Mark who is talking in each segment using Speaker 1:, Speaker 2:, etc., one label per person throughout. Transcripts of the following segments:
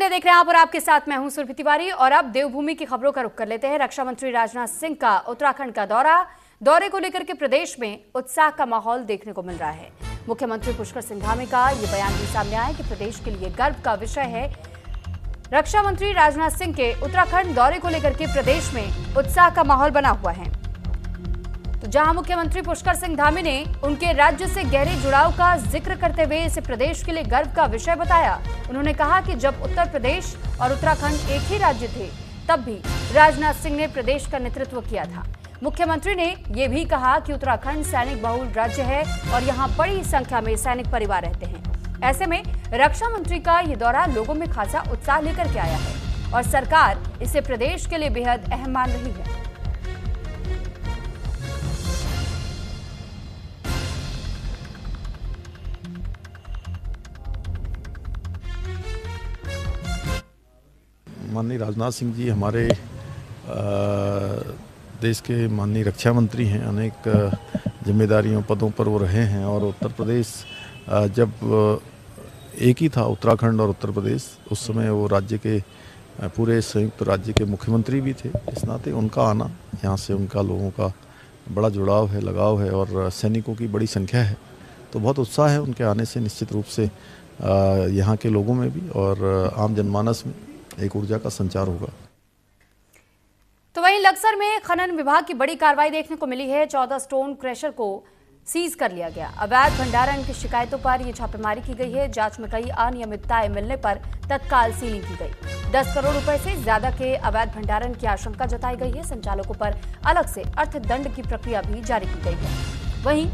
Speaker 1: देख रहे हैं आप और आपके साथ मैं हूं सुरभि तिवारी। और अब देवभूमि की खबरों का रुख कर लेते हैं। रक्षा मंत्री राजनाथ सिंह का उत्तराखंड का दौरे को लेकर के प्रदेश में उत्साह का माहौल देखने को मिल रहा है। मुख्यमंत्री पुष्कर सिंह धामी का ये बयान भी सामने आया कि प्रदेश के लिए गर्व का विषय है। रक्षा मंत्री राजनाथ सिंह के उत्तराखंड दौरे को लेकर के प्रदेश में उत्साह का माहौल बना हुआ है। तो जहां मुख्यमंत्री पुष्कर सिंह धामी ने उनके राज्य से गहरे जुड़ाव का जिक्र करते हुए इसे प्रदेश के लिए गर्व का विषय बताया। उन्होंने कहा कि जब उत्तर प्रदेश और उत्तराखंड एक ही राज्य थे तब भी राजनाथ सिंह ने प्रदेश का नेतृत्व किया था। मुख्यमंत्री ने यह भी कहा कि उत्तराखंड सैनिक बहुल राज्य है और यहाँ बड़ी संख्या में सैनिक परिवार रहते हैं। ऐसे में रक्षा मंत्री का ये दौरा लोगों में खासा उत्साह लेकर के आया है और सरकार इसे प्रदेश के लिए बेहद अहम मान रही है।
Speaker 2: माननीय राजनाथ सिंह जी हमारे देश के माननीय रक्षा मंत्री हैं। अनेक जिम्मेदारियों पदों पर वो रहे हैं और उत्तर प्रदेश जब एक ही था, उत्तराखंड और उत्तर प्रदेश, उस समय वो राज्य के पूरे संयुक्त राज्य के मुख्यमंत्री भी थे। इस नाते उनका आना, यहाँ से उनका लोगों का बड़ा जुड़ाव है, लगाव है और सैनिकों की बड़ी संख्या है, तो बहुत उत्साह है उनके आने से। निश्चित रूप से यहाँ के लोगों में भी और आम जनमानस में एक ऊर्जा का संचार होगा।
Speaker 1: तो वहीं लक्सर में खनन विभाग की बड़ी कार्रवाई देखने को मिली है। 14 स्टोन क्रशर को सीज कर लिया गया। अवैध भंडारण की शिकायतों पर यह छापेमारी की गई है। जांच में कई अनियमितताएं मिलने पर तत्काल सीलिंग की गई। 10 करोड़ रुपए से ज्यादा के अवैध भंडारण की आशंका जताई गई है। संचालकों पर अलग से अर्थदंड की प्रक्रिया भी जारी की गई है। वहीं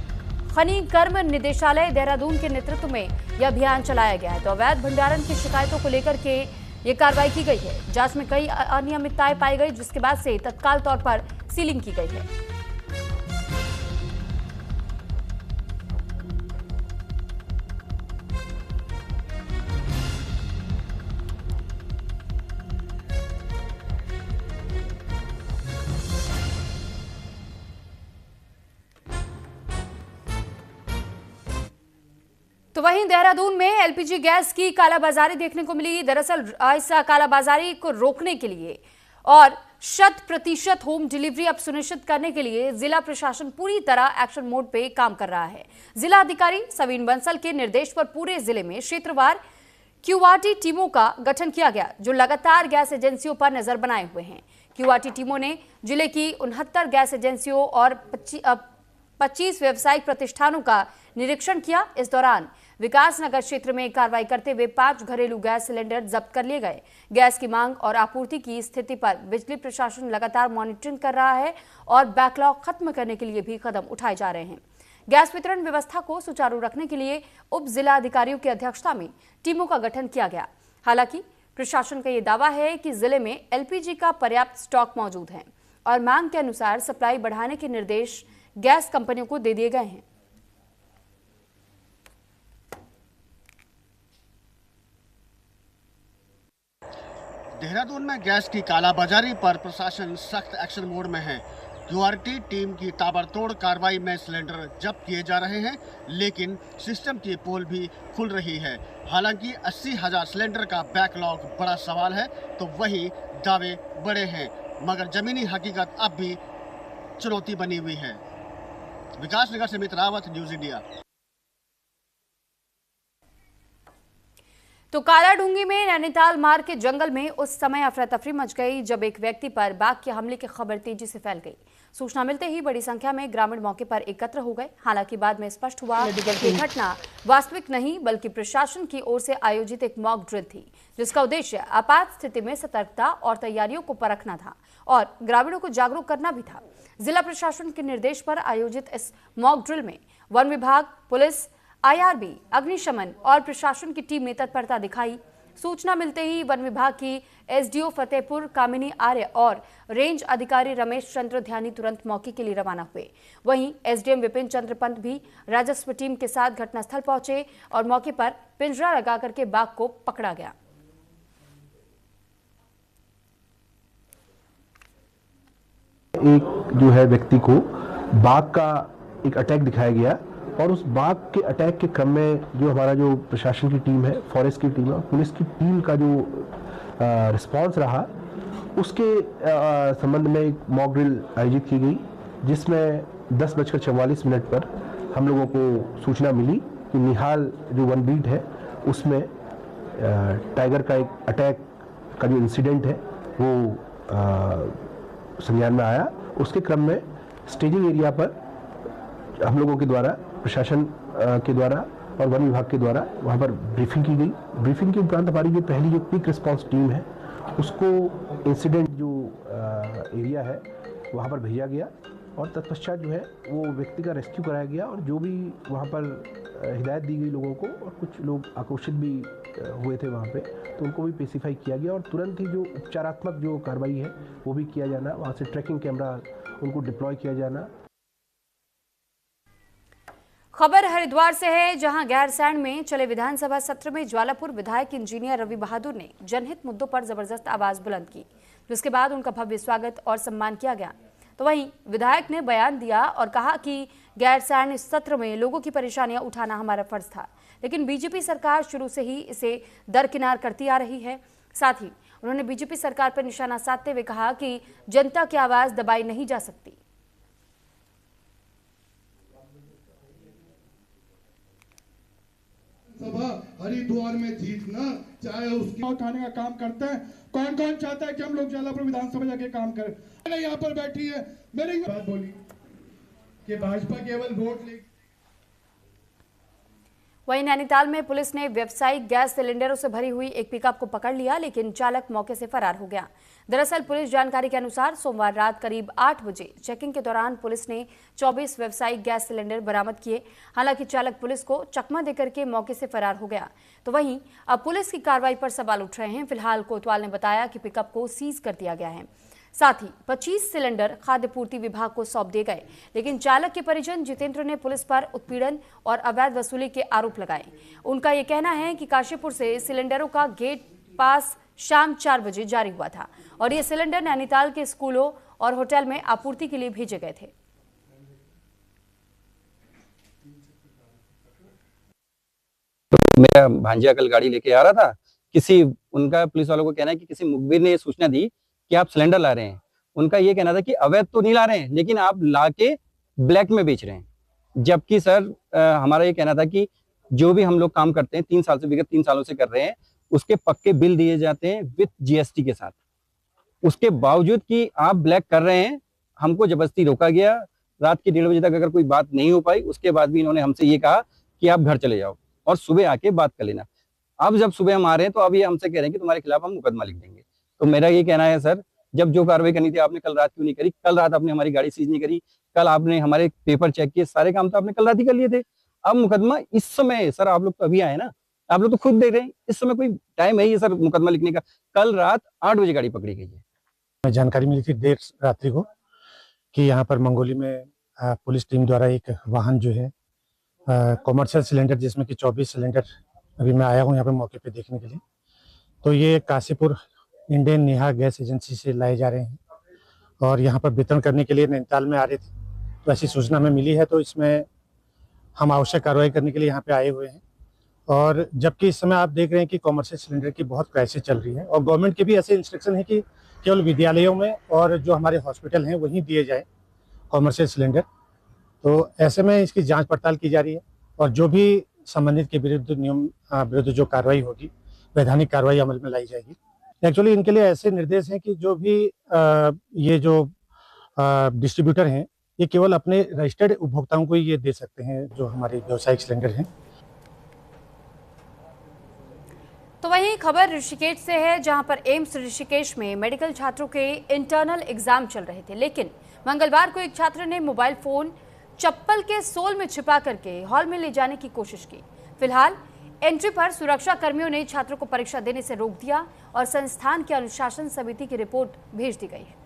Speaker 1: खनिज कर्म निदेशालय देहरादून के नेतृत्व में यह अभियान चलाया गया है। तो अवैध भंडारण की शिकायतों को लेकर के ये कार्रवाई की गई है। जांच में कई अनियमितताएं पाई गई, जिसके बाद से तत्काल तौर पर सीलिंग की गई है। तो वहीं देहरादून में एलपीजी गैस की कालाबाजारी देखने को मिली। दरअसल इस कालाबाजारी को रोकने के लिए और 100% होम डिलीवरी अब सुनिश्चित करने के लिए जिला प्रशासन पूरी तरह एक्शन मोड पे काम कर रहा है। जिला अधिकारी सवीन बंसल के निर्देश पर पूरे जिले में क्षेत्रवार क्यूआरटी टीमों का गठन किया गया, जो लगातार गैस एजेंसियों पर नजर बनाए हुए हैं। क्यूआरटी टीमों ने जिले की 69 गैस एजेंसियों और 25 व्यावसायिक प्रतिष्ठानों का निरीक्षण किया। इस दौरान विकास नगर क्षेत्र में कार्रवाई करते हुए 5 घरेलू गैस सिलेंडर जब्त कर लिए गए। गैस की मांग और आपूर्ति की स्थिति पर बिजली प्रशासन लगातार मॉनिटरिंग कर रहा है और बैकलॉग खत्म करने के लिए भी कदम उठाए जा रहे हैं। गैस वितरण व्यवस्था को सुचारू रखने के लिए उप जिला अधिकारियों की अध्यक्षता में टीमों का गठन किया गया। हालांकि प्रशासन का यह दावा है कि जिले में एलपीजी का पर्याप्त स्टॉक मौजूद है और मांग के अनुसार सप्लाई बढ़ाने के निर्देश गैस कंपनियों को दे दिए गए हैं।
Speaker 3: देहरादून में गैस की कालाबाजारी पर प्रशासन सख्त एक्शन मोड में है। क्यूआरटी टीम की ताबड़तोड़ कार्रवाई में सिलेंडर जब्त किए जा रहे हैं, लेकिन सिस्टम की पोल भी खुल रही है। हालांकि 80,000 सिलेंडर का बैकलॉग बड़ा सवाल है, तो वही दावे बड़े हैं, मगर जमीनी हकीकत अब भी चुनौती बनी हुई है। विकास नगर से अमित रावत, न्यूज इंडिया।
Speaker 1: तो कालाढूंगी में नैनीताल मार्ग के जंगल में उस समय अफरा तफरी मच गई जब एक व्यक्ति पर बाघ के हमले की खबर तेजी से फैल गई। सूचना मिलते ही बड़ी संख्या में ग्रामीण मौके पर एकत्र हो गए। हालांकि बाद में स्पष्ट हुआ कि घटना वास्तविक नहीं बल्कि प्रशासन की ओर से आयोजित एक मॉक ड्रिल थी, जिसका उद्देश्य आपात स्थिति में सतर्कता और तैयारियों को परखना था और ग्रामीणों को जागरूक करना भी था। जिला प्रशासन के निर्देश पर आयोजित इस मॉक ड्रिल में वन विभाग, पुलिस, आईआरबी, अग्निशमन और प्रशासन की टीम ने तत्परता दिखाई। सूचना मिलते ही वन विभाग की एसडीओ फतेहपुर कामिनी आर्य और रेंज अधिकारी रमेश चंद्र ध्यानी तुरंत मौके के लिए रवाना हुए। वहीं एसडीएम विपिन चंद्र पंत भी राजस्व टीम के साथ घटनास्थल पहुंचे और मौके पर पिंजरा लगाकर के बाघ को पकड़ा गया।
Speaker 4: एक जो है व्यक्ति को बाघ का एक अटैक दिखाया गया और उस बाघ के अटैक के क्रम में जो हमारा जो प्रशासन की टीम है, फॉरेस्ट की टीम है, पुलिस की टीम का जो रिस्पांस रहा, उसके संबंध में एक मॉक ड्रिल आयोजित की गई, जिसमें 10:44 पर हम लोगों को सूचना मिली कि निहाल जो वन बीट है उसमें टाइगर का एक अटैक का जो इंसिडेंट है वो संज्ञान में आया। उसके क्रम में स्टेजिंग एरिया पर हम लोगों के द्वारा, प्रशासन के द्वारा और वन विभाग के द्वारा वहाँ पर ब्रीफिंग की गई। ब्रीफिंग के उपरांत हमारी जो पहली जो क्विक रिस्पांस टीम है उसको इंसिडेंट जो एरिया है वहाँ पर भेजा गया और तत्पश्चात जो है वो व्यक्ति का रेस्क्यू कराया गया और जो भी वहाँ पर हिदायत दी गई लोगों को, और कुछ लोग आक्रोशित भी हुए थे वहाँ पे, तो उनको भी पेसिफाई किया गया और तुरंत ही जो उपचारात्मक जो कार्रवाई है वो भी किया जाना, वहाँ से ट्रैकिंग कैमरा उनको डिप्लॉय किया जाना।
Speaker 1: खबर हरिद्वार से है, जहां गैरसैंण में चले विधानसभा सत्र में ज्वालापुर विधायक इंजीनियर रवि बहादुर ने जनहित मुद्दों पर जबरदस्त आवाज बुलंद की, जिसके बाद उनका भव्य स्वागत और सम्मान किया गया। तो वहीं विधायक ने बयान दिया और कहा कि गैरसैंण सत्र में लोगों की परेशानियां उठाना हमारा फर्ज था, लेकिन बीजेपी सरकार शुरू से ही इसे दरकिनार करती आ रही है। साथ ही उन्होंने बीजेपी सरकार पर निशाना साधते हुए कहा कि जनता की आवाज दबाई नहीं जा सकती।
Speaker 5: सभा हरिद्वार में जीतना चाहे उसकी उठाने का काम करते हैं। कौन कौन चाहता है कि हम लोग ज्वालापुर विधानसभा जाके काम करें? मैंने यहाँ पर बैठी है, मेरी बात बोली कि भाजपा केवल वोट ले।
Speaker 1: वहीं नैनीताल में पुलिस ने व्यावसायिक गैस सिलेंडरों से भरी हुई एक पिकअप को पकड़ लिया, लेकिन चालक मौके से फरार हो गया। दरअसल पुलिस जानकारी के अनुसार सोमवार रात करीब 8 बजे चेकिंग के दौरान पुलिस ने 24 व्यावसायिक गैस सिलेंडर बरामद किए। हालांकि चालक पुलिस को चकमा देकर के मौके से फरार हो गया। तो वहीं अब पुलिस की कार्रवाई पर सवाल उठ रहे हैं। फिलहाल कोतवाल ने बताया कि पिकअप को सीज कर दिया गया है। साथ ही 25 सिलेंडर खाद्य पूर्ति विभाग को सौंप दिए गए, लेकिन चालक के परिजन जितेंद्र ने पुलिस पर उत्पीड़न और अवैध वसूली के आरोप लगाए। उनका यह कहना है कि काशीपुर से सिलेंडरों का गेट पास शाम 4 बजे जारी हुआ था और ये सिलेंडर नैनीताल के स्कूलों और होटल में आपूर्ति के लिए भेजे गए थे।
Speaker 6: तो मेरा भांजिया कल गाड़ी लेके आ रहा था, किसी उनका पुलिस वालों को कहना है कि किसी मुखबिर ने ये सूचना दी कि आप सिलेंडर ला रहे हैं। उनका ये कहना था कि अवैध तो नहीं ला रहे हैं, लेकिन आप ला के ब्लैक में बेच रहे हैं। जबकि सर हमारा ये कहना था कि जो भी हम लोग काम करते हैं 3 साल से, विगत 3 सालों से कर रहे हैं, उसके पक्के बिल दिए जाते हैं विद जीएसटी के साथ। उसके बावजूद कि आप ब्लैक कर रहे हैं, हमको जबरदस्ती रोका गया। रात के 1:30 बजे तक अगर कोई बात नहीं हो पाई, उसके बाद भी इन्होंने हमसे ये कहा कि आप घर चले जाओ और सुबह आके बात कर लेना। अब जब सुबह हम आ रहे हैं तो अब ये हमसे कह रहे हैं कि तुम्हारे खिलाफ हम मुकदमा लिख देंगे। तो मेरा ये कहना है सर, जब जो कार्रवाई करनी थी आपने कल रात क्यों नहीं करी? कल रात आपने हमारी गाड़ी सीज नहीं करी, कल आपने हमारे पेपर चेक किए, सारे काम तो आपने कल रात ही कर लिए थे। अब मुकदमा इस समय, सर आप लोग तो अभी आए ना, आप लोग तो खुद देख रहे हैं, इस समय कोई टाइम है ये सर मुकदमा लिखने का? कल रात 8 बजे गाड़ी पकड़ी गई है।
Speaker 7: जानकारी मिली थी देर रात्रि को कि यहाँ पर मंगोली में पुलिस टीम द्वारा एक वाहन जो है कॉमर्शियल सिलेंडर, जिसमें कि 24 सिलेंडर, अभी मैं आया हूँ यहाँ पे मौके पे देखने के लिए, तो ये Kashipur Indian Neha gas agency से लाए जा रहे हैं और यहाँ पर वितरण करने के लिए नैनीताल में आ रहे थे। तो ऐसी सूचना हमें मिली है, तो इसमें हम आवश्यक कार्रवाई करने के लिए यहाँ पे आए हुए हैं। और जबकि इस समय आप देख रहे हैं कि कॉमर्शियल सिलेंडर की बहुत क्राइसिस चल रही है और गवर्नमेंट के भी ऐसे इंस्ट्रक्शन है कि केवल विद्यालयों में और जो हमारे हॉस्पिटल हैं वहीं दिए जाए कॉमर्शियल सिलेंडर। तो ऐसे में इसकी जांच पड़ताल की जा रही है और जो भी संबंधित के विरुद्ध जो कार्रवाई होगी, वैधानिक कार्रवाई अमल में लाई जाएगी। एक्चुअली इनके लिए ऐसे निर्देश हैं कि जो भी ये जो डिस्ट्रीब्यूटर हैं, ये केवल अपने रजिस्टर्ड उपभोक्ताओं को ये दे सकते हैं जो हमारे व्यावसायिक सिलेंडर हैं।
Speaker 1: तो वहीं खबर ऋषिकेश से है, जहां पर एम्स ऋषिकेश में मेडिकल छात्रों के इंटरनल एग्जाम चल रहे थे, लेकिन मंगलवार को एक छात्र ने मोबाइल फोन चप्पल के सोल में छिपा करके हॉल में ले जाने की कोशिश की। फिलहाल एंट्री पर सुरक्षा कर्मियों ने छात्रों को परीक्षा देने से रोक दिया और संस्थान की अनुशासन समिति की रिपोर्ट भेज दी गई है।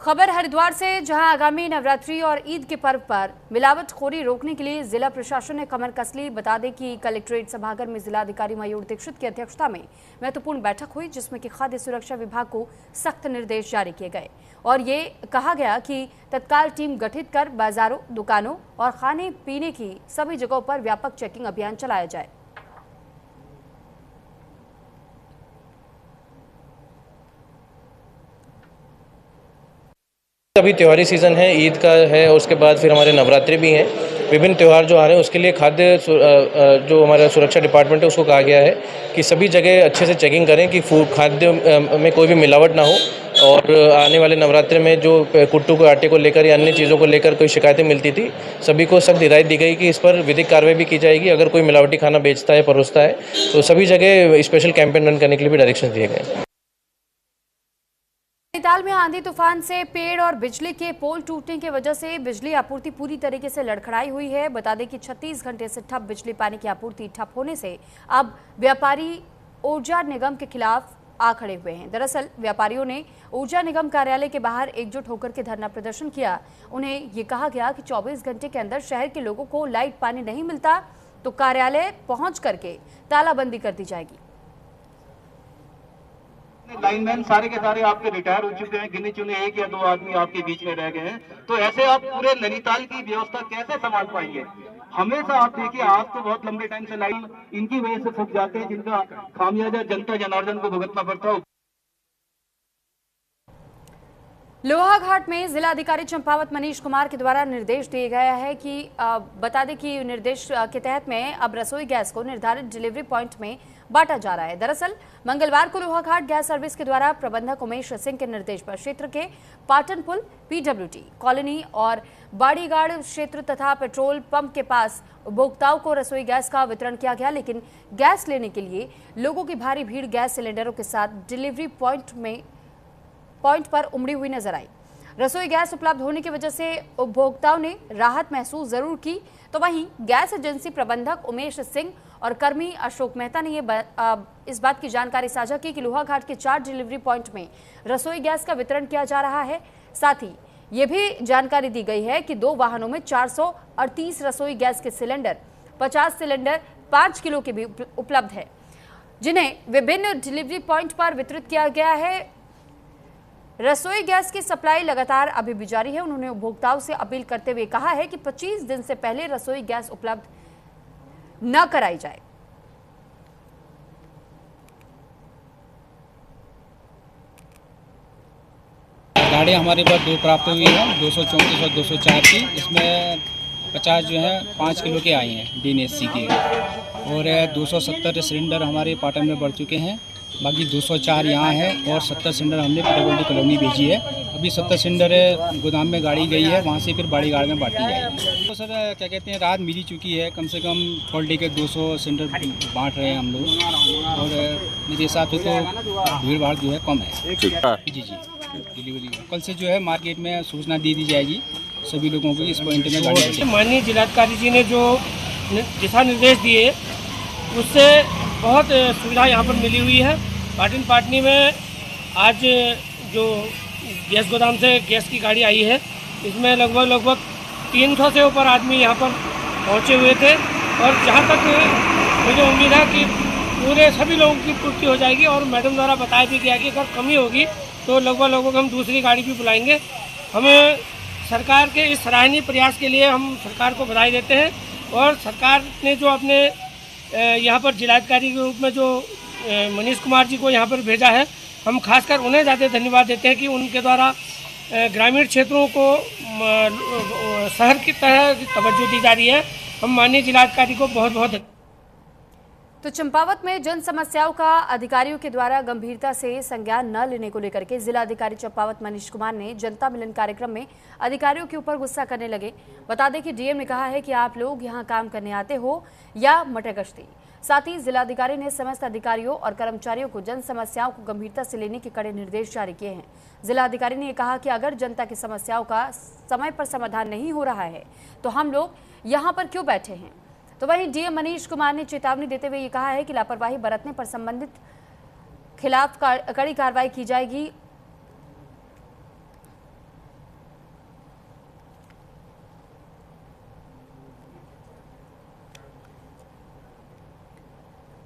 Speaker 1: खबर हरिद्वार से, जहां आगामी नवरात्रि और ईद के पर्व पर मिलावटखोरी रोकने के लिए जिला प्रशासन ने कमर कस ली। बता दें कि कलेक्ट्रेट सभागार में जिलाधिकारी मयूर दीक्षित की अध्यक्षता में महत्वपूर्ण बैठक हुई, जिसमें कि खाद्य सुरक्षा विभाग को सख्त निर्देश जारी किए गए और ये कहा गया कि तत्काल टीम गठित कर बाजारों, दुकानों और खाने पीने की सभी जगहों पर व्यापक चेकिंग अभियान चलाया जाए।
Speaker 8: अभी त्योहारी सीज़न है, ईद का है, उसके बाद फिर हमारे नवरात्रि भी हैं। विभिन्न त्यौहार जो आ रहे हैं उसके लिए खाद्य जो हमारा सुरक्षा डिपार्टमेंट है उसको कहा गया है कि सभी जगह अच्छे से चेकिंग करें कि खाद्य में कोई भी मिलावट ना हो। और आने वाले नवरात्रि में जो कुट्टू के आटे को लेकर या अन्य चीज़ों को लेकर कोई शिकायतें मिलती थी, सभी को सख्त हिदायत दी गई कि इस पर विधिक कार्रवाई भी की जाएगी। अगर कोई मिलावटी खाना बेचता है, परोसता है, तो सभी जगह स्पेशल कैंपेन रन करने के लिए भी डायरेक्शन दिए गए।
Speaker 1: नैनीताल में आंधी तूफान से पेड़ और बिजली के पोल टूटने की वजह से बिजली आपूर्ति पूरी तरीके से लड़खड़ाई हुई है। बता दें कि 36 घंटे से ठप बिजली पानी की आपूर्ति ठप होने से अब व्यापारी ऊर्जा निगम के खिलाफ आ खड़े हुए हैं। दरअसल व्यापारियों ने ऊर्जा निगम कार्यालय के बाहर एकजुट होकर के धरना प्रदर्शन किया। उन्हें ये कहा गया कि 24 घंटे के अंदर शहर के लोगों को लाइट पानी नहीं मिलता तो कार्यालय पहुंच करके तालाबंदी कर दी जाएगी।
Speaker 9: लाइनमैन सारे के सारे आपके रिटायर हो चुके हैं, गिने चुने 1 या 2 आदमी आपके बीच में रह गए हैं, तो ऐसे आप पूरे नैनीताल की व्यवस्था कैसे संभाल पाएंगे? हमेशा आप देखिए, आज तो बहुत लंबे टाइम से लाइन इनकी वजह से फंस जाते हैं, जिनका खामियाजा जनता जनार्दन को भुगतना पड़ता है।
Speaker 1: लोहाघाट में जिलाधिकारी चंपावत मनीष कुमार के द्वारा निर्देश दिए गया है कि बता दें कि निर्देश के तहत में अब रसोई गैस को निर्धारित डिलीवरी पॉइंट में बांटा जा रहा है। दरअसल मंगलवार को लोहाघाट गैस सर्विस के द्वारा प्रबंधक उमेश सिंह के निर्देश पर क्षेत्र के पाटन पुल, PWT कॉलोनी और बाड़ीगाड़ क्षेत्र तथा पेट्रोल पंप के पास उपभोक्ताओं को रसोई गैस का वितरण किया गया, लेकिन गैस लेने के लिए लोगों की भारी भीड़ गैस सिलेंडरों के साथ डिलीवरी पॉइंट पर उमड़ी हुई नजर आई। रसोई गैस उपलब्ध होने की वजह से उपभोक्ताओं ने राहत महसूस जरूर की, तो वहीं गैस एजेंसी प्रबंधक उमेश सिंह और कर्मी अशोक मेहता ने इस बात की जानकारी साझा की कि लोहाघाट के 4 डिलीवरी पॉइंट में रसोई गैस का वितरण किया जा रहा है। साथ ही ये भी जानकारी दी गई है कि 2 वाहनों में 438 रसोई गैस के सिलेंडर, 50 सिलेंडर 5 किलो के भी उपलब्ध है, जिन्हें विभिन्न डिलीवरी पॉइंट पर वितरित किया गया है। रसोई गैस की सप्लाई लगातार अभी भी जारी है। उन्होंने उपभोक्ताओं से अपील करते हुए कहा है कि 25 दिन से पहले रसोई गैस उपलब्ध न कराई जाए।
Speaker 10: गाड़ी हमारे पास 2 प्राप्त हुई है, 234 और 204 की। इसमें 50 जो है 5 किलो के आए हैं DNSC के, और 270 सिलेंडर हमारे पाटन में बढ़ चुके हैं। बाकी 204 यहाँ है और 70 सिलेंडर हमने PWT कॉलोनी भेजी है। अभी 70 सिलेंडर गोदाम में गाड़ी गई है, वहाँ से फिर बाड़ीगाड़ में बांटी जाएगी। तो सर क्या कहते हैं, रात मिली चुकी है, कम से कम पर डे के 200 सिलेंडर बांट रहे हैं हम लोग, और मेरे हिसाब से तो भीड़ भाड़ जो है कम है। जी डिलीवरी कल से जो है मार्केट में सूचना दे दी जाएगी सभी लोगों को इस पॉइंट में गाड़ी।
Speaker 11: माननीय जिलाधिकारी जी ने जो दिशा निर्देश दिए उससे बहुत सुविधा यहाँ पर मिली हुई है। पाटन पाटनी में आज जो गैस गोदाम से गैस की गाड़ी आई है, इसमें लगभग 300 से ऊपर आदमी यहाँ पर पहुँचे हुए थे, और जहाँ तक मुझे उम्मीद है कि पूरे सभी लोगों की पूर्ति हो जाएगी। और मैडम द्वारा बताया भी गया कि अगर कमी होगी तो लगभग हम दूसरी गाड़ी भी बुलाएंगे। हमें सरकार के इस सराहनीय प्रयास के लिए हम सरकार को बधाई देते हैं, और सरकार ने जो अपने यहाँ पर जिलाधिकारी के रूप में जो मनीष कुमार जी को यहाँ पर भेजा है, हम खासकर उन्हें ज़्यादा धन्यवाद देते हैं कि उनके द्वारा ग्रामीण क्षेत्रों को शहर की तरह तवज्जो दी जा रही है। हम माननीय जिलाधिकारी को बहुत बहुत।
Speaker 1: तो चंपावत में जन समस्याओं का अधिकारियों के द्वारा गंभीरता से संज्ञान न लेने को लेकर के जिलाधिकारी चंपावत मनीष कुमार ने जनता मिलन कार्यक्रम में अधिकारियों के ऊपर गुस्सा करने लगे। बता दें कि डीएम ने कहा है कि आप लोग यहां काम करने आते हो या मटरगश्ती। साथ ही जिलाधिकारी ने समस्त अधिकारियों और कर्मचारियों को जन समस्याओं को गंभीरता से लेने के कड़े निर्देश जारी किए हैं। जिलाधिकारी ने कहा कि अगर जनता की समस्याओं का समय पर समाधान नहीं हो रहा है तो हम लोग यहाँ पर क्यों बैठे हैं। तो वहीं डीएम मनीष कुमार ने चेतावनी देते हुए ये कहा है कि लापरवाही बरतने पर संबंधित खिलाफ कड़ी कार्रवाई की जाएगी।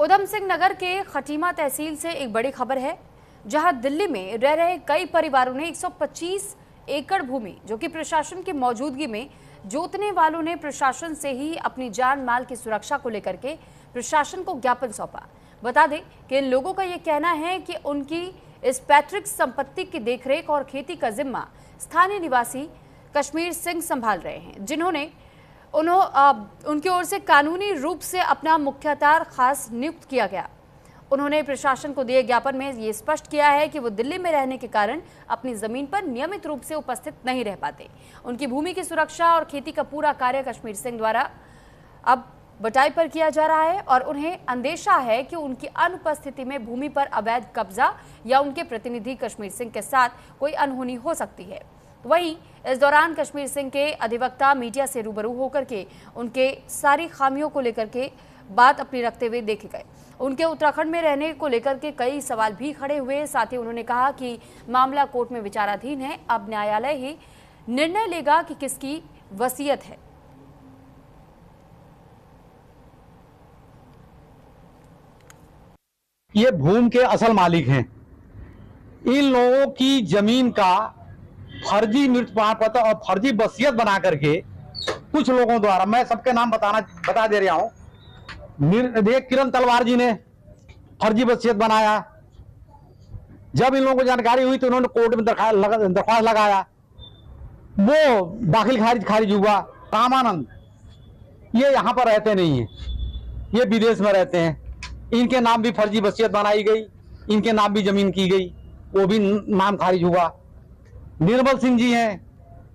Speaker 1: उधम सिंह नगर के खटीमा तहसील से एक बड़ी खबर है, जहां दिल्ली में रह रहे कई परिवारों ने 125 एकड़ भूमि जो कि प्रशासन की मौजूदगी में जोतने वालों ने प्रशासन से ही अपनी जान माल की सुरक्षा को लेकर के प्रशासन को ज्ञापन सौंपा। बता दें कि इन लोगों का यह कहना है कि उनकी इस पैतृक संपत्ति की देखरेख और खेती का जिम्मा स्थानीय निवासी कश्मीर सिंह संभाल रहे हैं, जिन्होंने उनकी ओर से कानूनी रूप से अपना मुख्तार खास नियुक्त किया गया। उन्होंने प्रशासन को दिए ज्ञापन में ये स्पष्ट किया है कि वो दिल्ली में रहने के कारण अपनी जमीन पर नियमित रूप से उपस्थित नहीं रह पाते। उनकी भूमि की सुरक्षा और खेती का पूरा कार्य कश्मीर सिंह द्वारा अब बटाई पर किया जा रहा है और उन्हें अंदेशा है कि उनकी अनुपस्थिति में भूमि पर अवैध कब्जा या उनके प्रतिनिधि कश्मीर सिंह के साथ कोई अनहोनी हो सकती है। वहीं इस दौरान कश्मीर सिंह के अधिवक्ता मीडिया से रूबरू होकर के उनके सारी खामियों को लेकर के बात अपनी रखते हुए देखे गए। उनके उत्तराखंड में रहने को लेकर के कई सवाल भी खड़े हुए। साथ ही उन्होंने कहा कि मामला कोर्ट में विचाराधीन है, अब न्यायालय ही निर्णय लेगा कि किसकी वसीयत है।
Speaker 12: ये भूमि के असल मालिक हैं। इन लोगों की जमीन का फर्जी मृत्यु प्रमाण पत्र और फर्जी वसीयत बना करके कुछ लोगों द्वारा, मैं सबके नाम बता दे रहा हूं, किरण तलवार जी ने फर्जी वसीयत बनाया। जब इन लोगों को जानकारी हुई तो उन्होंने कोर्ट में दरख्वास्त लगाया, वो दाखिल खारिज हुआ। रामानंद ये यहां पर रहते नहीं है, ये विदेश में रहते हैं। इनके नाम भी फर्जी वसीयत बनाई गई, इनके नाम भी जमीन की गई, वो भी नाम खारिज हुआ। निर्मल सिंह जी हैं,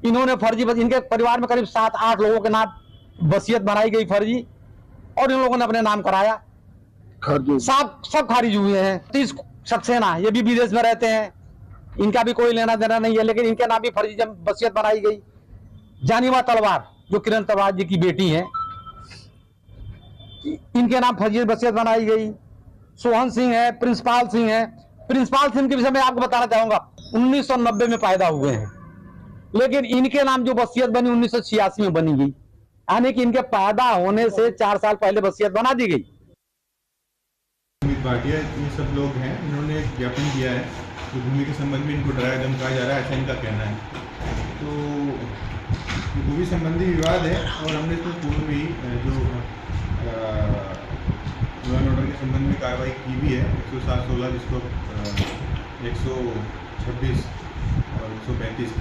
Speaker 12: इन्होंने फर्जी, इनके परिवार में करीब 7-8 लोगों के नाम वसीयत बनाई गई फर्जी और इन लोगों ने अपने नाम कराया, सब खारिज हुए हैं। 30 सक्सेना ये भी विदेश में रहते हैं, इनका भी कोई लेना देना नहीं है, लेकिन इनके नाम भी फर्जी वसीयत बनाई गई। जानिमा तलवार जो किरण तलवार जी की बेटी है, इनके नाम फर्जी वसीयत बनाई गई। सोहन सिंह है, प्रिंसिपाल सिंह है। प्रिंसिपाल सिंह के विषय में आपको बताना चाहूंगा, 1990 में पैदा हुए हैं, लेकिन इनके नाम जो वसीयत बनी 1986 में बनी गई, यानी कि इनके पैदा होने से 4 साल पहले वसीयत बना दी गई।
Speaker 13: भाटिया ये सब लोग हैं, इन्होंने ज्ञापन किया है कि भूमि के संबंध में इनको डराया धमकाया जा रहा है, ऐसा इनका कहना है। तो भूमि संबंधी विवाद है और हमने इसमें पूर्व भी जो लॉ एंड ऑर्डर के संबंध में कार्रवाई की भी है। 107-16 जिसको 126 और 135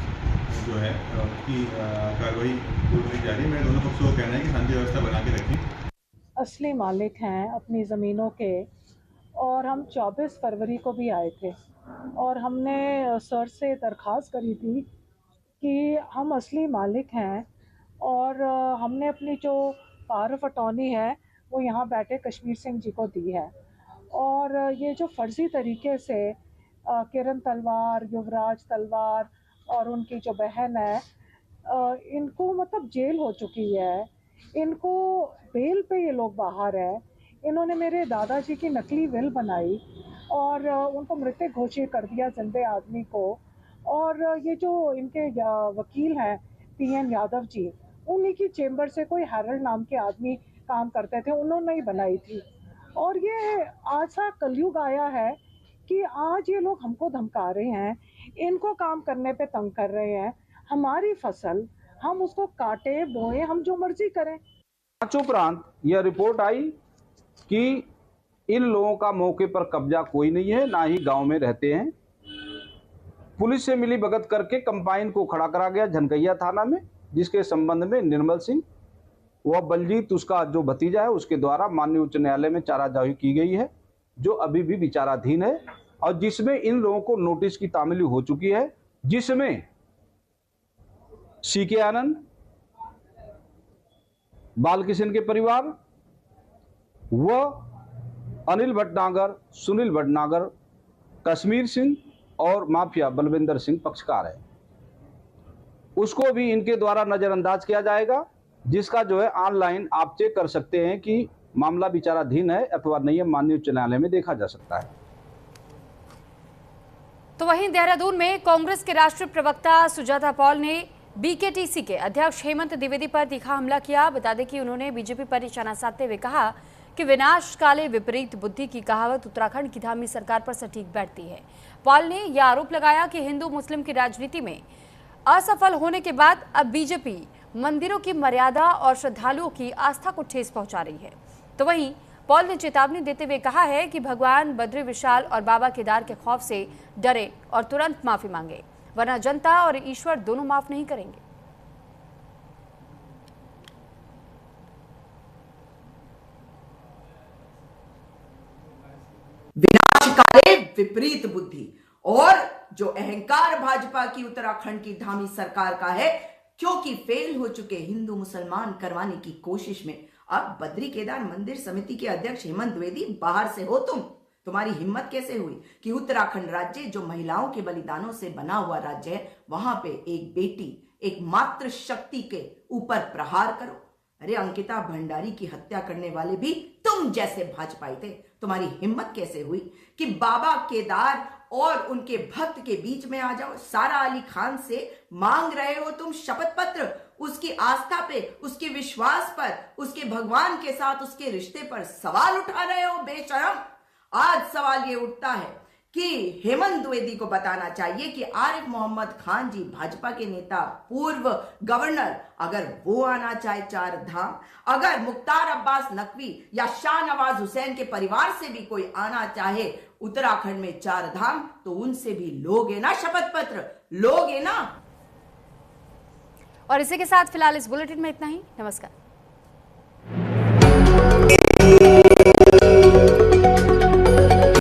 Speaker 13: जो है उसकी कार्रवाई पूर्व में जारी है। मेरे दोनों पक्षों का कहना है कि शांति व्यवस्था बना के रखें।
Speaker 14: असली मालिक हैं अपनी ज़मीनों के, और हम 24 फरवरी को भी आए थे और हमने सर से दरख्वास्त करी थी कि हम असली मालिक हैं और हमने अपनी जो पावर ऑफ अटॉर्नी है वो यहाँ बैठे कश्मीर सिंह जी को दी है। और ये जो फर्जी तरीके से किरण तलवार, युवराज तलवार और उनकी जो बहन है, इनको मतलब जेल हो चुकी है, इनको बेल पे ये लोग बाहर है। इन्होंने मेरे दादाजी की नकली विल बनाई और उनको मृतक घोषित कर दिया जिंदे आदमी को। और ये जो इनके वकील हैं PN यादव जी, उन्हीं की चेंबर से कोई हैरल्ड नाम के आदमी काम करते थे, उन्होंने ही बनाई थी। और ये आज सा कलयुग आया है कि आज ये लोग हमको धमका रहे हैं, इनको काम करने पे तंग कर रहे हैं। हमारी फसल हम उसको काटे बोए, हम जो मर्जी करें।
Speaker 15: उपरांत यह रिपोर्ट आई कि इन लोगों का मौके पर कब्जा कोई नहीं है, ना ही गांव में रहते हैं। पुलिस से मिली भगत करके कंबाइन को खड़ा करा गया झनकैया थाना में, जिसके संबंध में निर्मल सिंह व बलजीत उसका जो भतीजा है उसके द्वारा माननीय उच्च न्यायालय में चाराजोही की गई है, जो अभी भी विचाराधीन है और जिसमें इन लोगों को नोटिस की तामीली हो चुकी है, जिसमें CK आनंद, बालकिशन के परिवार व अनिल भटनागर, सुनील भटनागर, कश्मीर सिंह और माफिया बलविंदर सिंह पक्षकार है, उसको भी इनके द्वारा नजरअंदाज किया जाएगा, जिसका जो है ऑनलाइन आप चेक कर सकते हैं कि मामला विचाराधीन है अथवा नहीं है, माननीय उच्च न्यायालय में देखा जा सकता है।
Speaker 1: तो वहीं देहरादून में कांग्रेस के राष्ट्रीय प्रवक्ता सुजाता पॉल ने BKTC के अध्यक्ष हेमंत द्विवेदी पर तीखा हमला किया। बता दें कि उन्होंने बीजेपी पर निशाना साधते हुए कहा कि विनाश काले विपरीत बुद्धि की कहावत उत्तराखंड की धामी सरकार पर सटीक बैठती है। पॉल ने यह आरोप लगाया कि हिंदू मुस्लिम की राजनीति में असफल होने के बाद अब बीजेपी मंदिरों की मर्यादा और श्रद्धालुओं की आस्था को ठेस पहुंचा रही है। तो वहीं पॉल ने चेतावनी देते हुए कहा है कि भगवान बद्री विशाल और बाबा केदार के खौफ से डरे और तुरंत माफी मांगे, वरना जनता और ईश्वर दोनों माफ नहीं करेंगे।
Speaker 16: विनाशकाले विपरीत बुद्धि और जो अहंकार भाजपा की उत्तराखंड की धामी सरकार का है, क्योंकि फेल हो चुके हिंदू मुसलमान करवाने की कोशिश में अब बद्री केदार मंदिर समिति के अध्यक्ष हेमंत द्विवेदी बाहर से हो तुम्हारी हिम्मत कैसे हुई कि उत्तराखंड राज्य जो महिलाओं के बलिदानों से बना हुआ राज्य है, वहां पे एक बेटी, एक मातृ शक्ति के ऊपर प्रहार करो। अरे अंकिता भंडारी की हत्या करने वाले भी तुम जैसे भाजपाई थे। तुम्हारी हिम्मत कैसे हुई कि बाबा केदार और उनके भक्त के बीच में आ जाओ। सारा अली खान से मांग रहे हो तुम शपथ पत्र, उसकी आस्था पे, उसके विश्वास पर, उसके भगवान के साथ उसके रिश्ते पर सवाल उठा रहे हो बेशरम। आज सवाल ये उठता है कि हेमंत द्विवेदी को बताना चाहिए कि आरिफ मोहम्मद खान जी, भाजपा के नेता, पूर्व गवर्नर, अगर वो आना चाहे चार धाम, अगर मुख्तार अब्बास नकवी या शाहनवाज हुसैन के परिवार से भी कोई आना चाहे उत्तराखंड में चार धाम, तो उनसे भी लोगे ना शपथ पत्र, लोगे ना।
Speaker 1: और इसी के साथ फिलहाल इस बुलेटिन में इतना ही। नमस्कार।